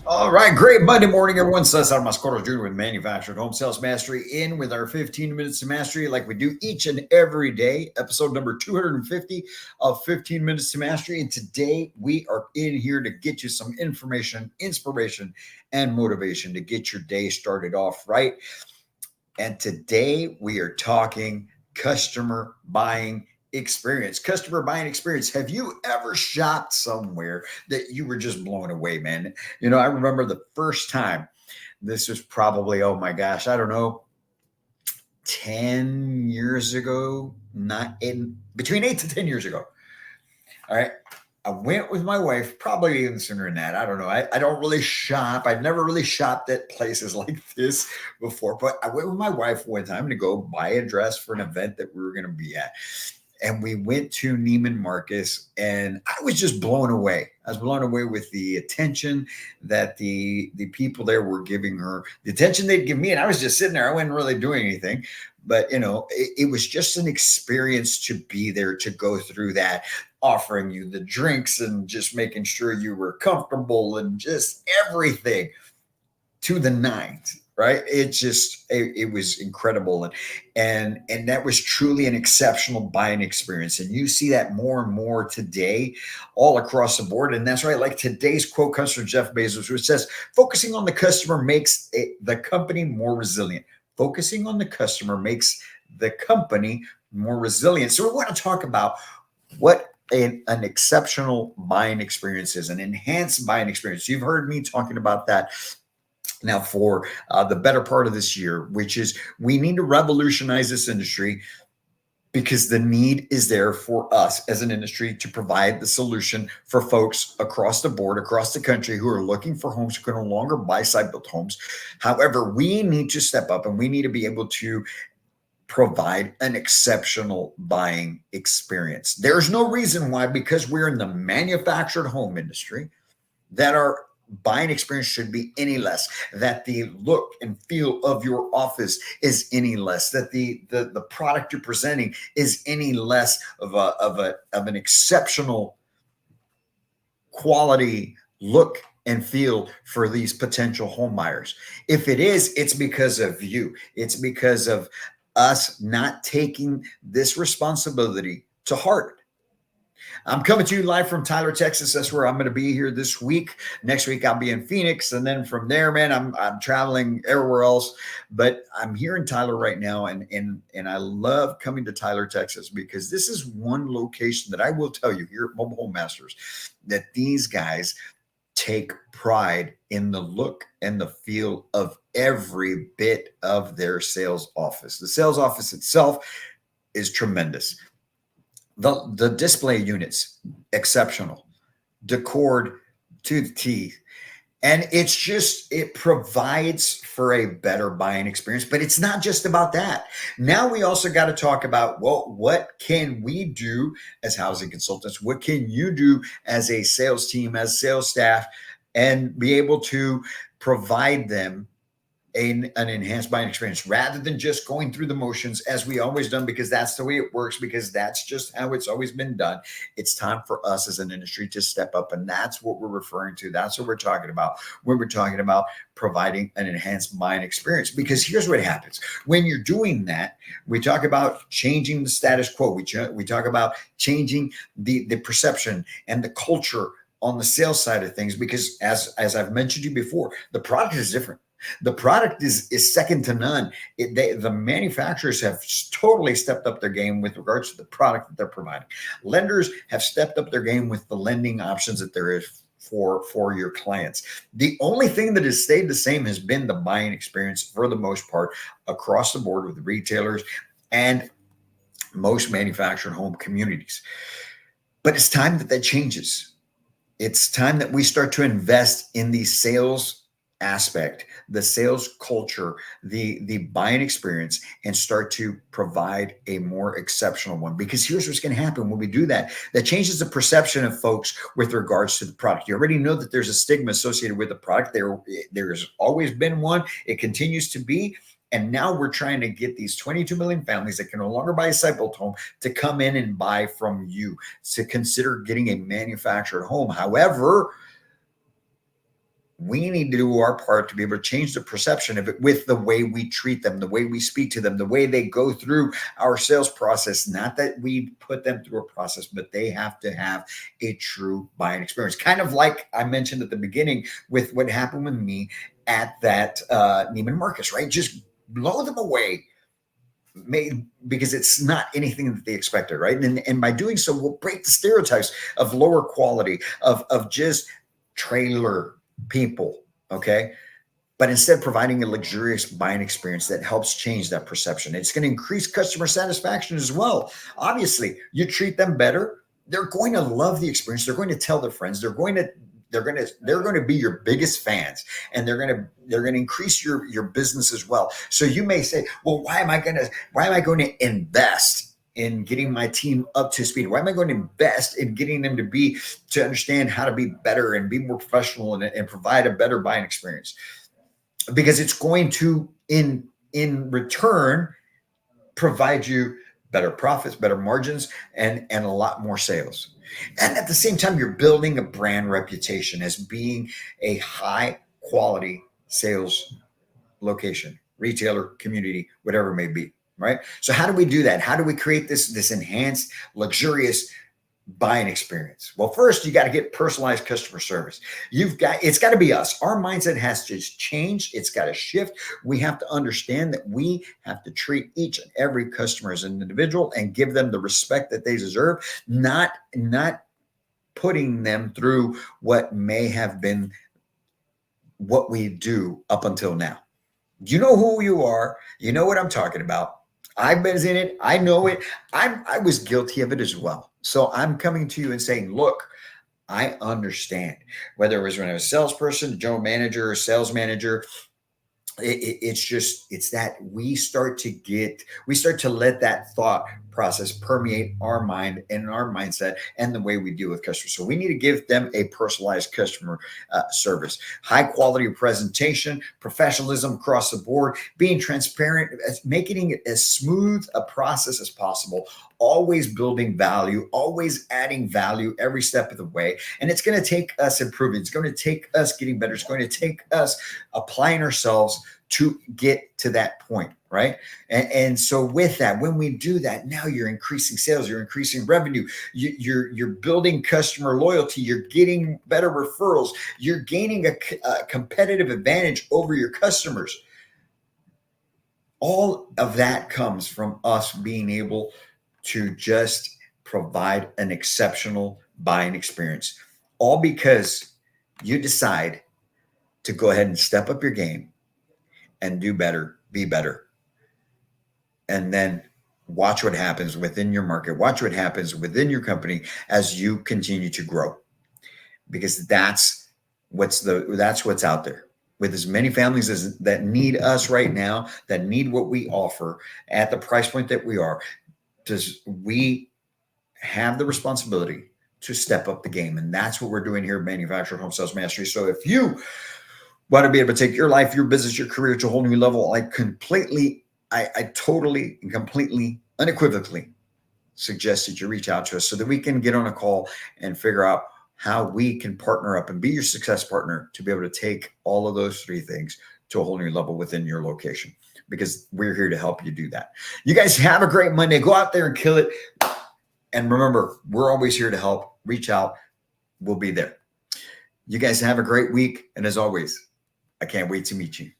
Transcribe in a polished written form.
All right, great Monday morning, everyone. Cesar Mascoro Jr. with Manufactured Home Sales Mastery in with our 15 minutes to mastery, like we do each and every day. Episode number 250 of 15 minutes to mastery. And today we are in here to get you some information, inspiration, and motivation to get your day started off right. And today we are talking customer buying experience. Customer buying experience. Have you ever shopped somewhere that you were just blown away, man? I remember the first time. This was probably, oh my gosh, I don't know, 10 years ago, not in between 8 to 10 years ago. All right. I went with my wife, probably even sooner than that. I don't know. I don't really shop. I've never really shopped at places like this before, but I went with my wife one time to go buy a dress for an event that we were going to be at. And we went to Neiman Marcus, and I was just blown away. I was blown away with the attention that the people there were giving her, the attention they'd give me, and I was just sitting there. I wasn't really doing anything, but it was just an experience to be there, to go through that, offering you the drinks and just making sure you were comfortable and just everything to the nines, right? It was incredible, and that was truly an exceptional buying experience. And you see that more and more today all across the board. And that's right. Like today's quote comes from Jeff Bezos, which says focusing on the customer makes the company more resilient. Focusing on the customer makes the company more resilient. So we want to talk about what an exceptional buying experience is, an enhanced buying experience. You've heard me talking about that now for the better part of this year, which is we need to revolutionize this industry because the need is there for us as an industry to provide the solution for folks across the board, across the country who are looking for homes, who can no longer buy site-built homes. However, we need to step up and we need to be able to provide an exceptional buying experience. There's no reason why, because we're in the manufactured home industry, that our buying experience should be any less, that the look and feel of your office is any less, that the product you're presenting is any less of an exceptional quality look and feel for these potential home buyers. If it is, it's because of you. It's because of us not taking this responsibility to heart. I'm coming to you live from Tyler, Texas. That's where I'm going to be here this week. Next week I'll be in Phoenix, and then from there, man, I'm traveling everywhere else. But I'm here in Tyler right now, and I love coming to Tyler, Texas, because this is one location that I will tell you here at Mobile Home Masters that these guys take pride in the look and the feel of every bit of their sales office. The sales office itself is tremendous. The display units, exceptional, decored to the T. And it provides for a better buying experience, but it's not just about that. Now we also got to talk about, well, what can we do as housing consultants? What can you do as a sales team, as sales staff, and be able to provide them an enhanced buying experience rather than just going through the motions as we always done, because that's the way it works, because that's just how it's always been done. It's time for us as an industry to step up, and that's what we're referring to. That's what we're talking about when we're talking about providing an enhanced buying experience. Because here's what happens when you're doing that. We talk about changing the status quo. We talk about changing the perception and the culture on the sales side of things, because as I've mentioned to you before, the product is different. The product is second to none. The manufacturers have totally stepped up their game with regards to the product that they're providing. Lenders have stepped up their game with the lending options that there is for your clients. The only thing that has stayed the same has been the buying experience for the most part across the board with retailers and most manufactured home communities. But it's time that changes. It's time that we start to invest in the sales aspect, the sales culture, the buying experience, and start to provide a more exceptional one. Because here's what's going to happen when we do that. That changes the perception of folks with regards to the product. You already know that there's a stigma associated with the product. There's always been one. It continues to be. And now we're trying to get these 22 million families that can no longer buy a site-built home to come in and buy from you, to consider getting a manufactured home. However, we need to do our part to be able to change the perception of it with the way we treat them, the way we speak to them, the way they go through our sales process. Not that we put them through a process, but they have to have a true buying experience. Kind of like I mentioned at the beginning with what happened with me at that Neiman Marcus, right? Just blow them away. Because it's not anything that they expected, right? And by doing so, we'll break the stereotypes of lower quality, of just trailer people, okay? But instead providing a luxurious buying experience that helps change that perception. It's going to increase customer satisfaction as well. Obviously, you treat them better, they're going to love the experience. They're going to tell their friends. They're going to be your biggest fans, and they're going to increase your business as well. So you may say, well, why am I going to invest in getting my team up to speed? Why am I going to invest in getting them to understand how to be better and be more professional and provide a better buying experience? Because it's going to in return provide you better profits, better margins, and a lot more sales. And at the same time, you're building a brand reputation as being a high quality sales location, retailer, community, whatever it may be, right? So how do we do that? How do we create this enhanced, luxurious buying experience? Well, first you got to get personalized customer service. It's got to be us. Our mindset has to change. It's got to shift. We have to understand that we have to treat each and every customer as an individual and give them the respect that they deserve, not putting them through what may have been what we do up until now. You know who you are. You know what I'm talking about. I've been in it. I know it. I was guilty of it as well. So I'm coming to you and saying, look, I understand. Whether it was when I was a salesperson, general manager, or sales manager, it's that we start to let that thought process permeate our mind and our mindset and the way we deal with customers. So we need to give them a personalized customer service, high quality presentation, professionalism across the board, being transparent, making it as smooth a process as possible, always building value, always adding value every step of the way. And it's going to take us improving. It's going to take us getting better. It's going to take us applying ourselves to get to that point, right? And so with that, when we do that, now you're increasing sales, you're increasing revenue, you're building customer loyalty, you're getting better referrals, you're gaining a competitive advantage over your customers. All of that comes from us being able to just provide an exceptional buying experience, all because you decide to go ahead and step up your game and do better, be better. And then watch what happens within your market. Watch what happens within your company as you continue to grow. Because that's what's out there. With as many families as that need us right now, that need what we offer at the price point that we are, we have the responsibility to step up the game. And that's what we're doing here at Manufactured Home Sales Mastery. So if you want to be able to take your life, your business, your career to a whole new level, I totally and completely unequivocally suggest that you reach out to us so that we can get on a call and figure out how we can partner up and be your success partner to be able to take all of those three things to a whole new level within your location, because we're here to help you do that. You guys have a great Monday. Go out there and kill it. And remember, we're always here to help. Reach out. We'll be there. You guys have a great week. And as always, I can't wait to meet you.